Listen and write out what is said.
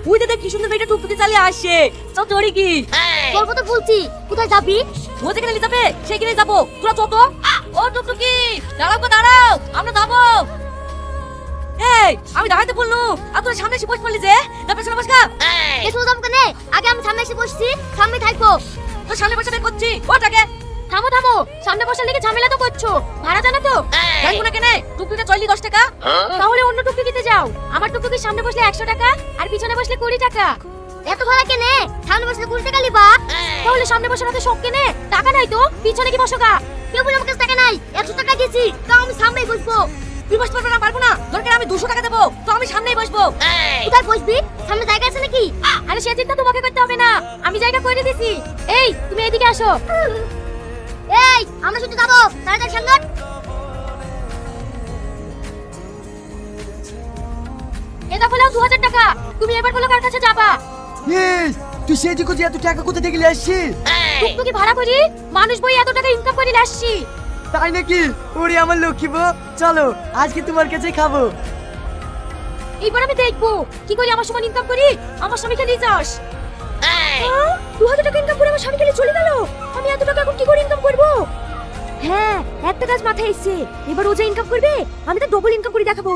ওই দেখ কি সুন্দর মেয়েটা টুকটুকি চালিয়ে আসে। চল চড়ি কি? তোর কথা বলছি, কোথায় যাবি? ও যেখানে নিয়ে যাবে সেখানে যাবো। তোরা চল তো। ও টুকটুকি দাঁড়াও গো দাঁড়াও, আমরা যাবো। এই আমি দাঁড়াইতে বললু আর তোরা সামনে এসে বসে পড়লি যে, তারপর শোনা বসকা। এসো দাম কেনে? আগে আমি সামনে এসে বসছি, সামনে থাকবো। তো সামনে বসে বের করছি ওটাকে। থামো থামো, সামনে বসার লেগে ঝামেলা তো করছো। ভাড়া জানো তো? জানবো না কেনে, টুকটুকিটা চললি 10 টাকা। তাহলে অন্য টুকটুকিতে যাও। আমার টুকটুকির সামনে বসলে 100 টাকা আর পিছনে বসলে 20 টাকা। এত ভাড়া কেনে? সামনে বসলে 20 টাকা লিবা। তাহলে সামনে বসার হাতে সব কেনে, টাকা নাই তো পিছনে কি বসোগা? কেউ বলে আমার কাছে টাকা নাই, 100 টাকা দিয়েছি, তাও আমি সামনেই বসবো। তুই বসতে পারবো না? পারবো না, দরকার আমি 200 টাকা দেবো, তো আমি সামনেই বসবো। কোথায় বসবি? সামনে জায়গা আছে নাকি? আরে সে চিন্তা তোমাকে করতে হবে না, আমি জায়গা করে দিয়েছি। এই তুমি এদিকে আসো। এই আমরা শুধু যাবো, তাড়াতাড়ি সামনে। এটা হলো 2000 টাকা। তুমি এবার বলো কার কাছে যাবা? ইস, তুই সেই দিকে যে এত টাকা কোথা থেকে নিয়ে আসছিস? টুকটুকি ভাড়া করি, মানুষ বই এত টাকা ইনকাম করে আসছি। তাই নাকি? ওরে আমার লক্ষ্মী বউ, চলো আজকে তোমার কাছে খাবো। এইবার আমি দেখবো কি করে আমার সমান ইনকাম করি। আমার স্বামীকে নিয়ে যাস। 2000 টাকা ইনকাম করে আমার স্বামী খেলে চলে গেল। আমি এত টাকা এখন কি করে ইনকাম করব? হ্যাঁ, একটা কাজ মাথায় এসেছে। এবার ও যা ইনকাম করবে আমি তো ডবল ইনকাম করে দেখাবো।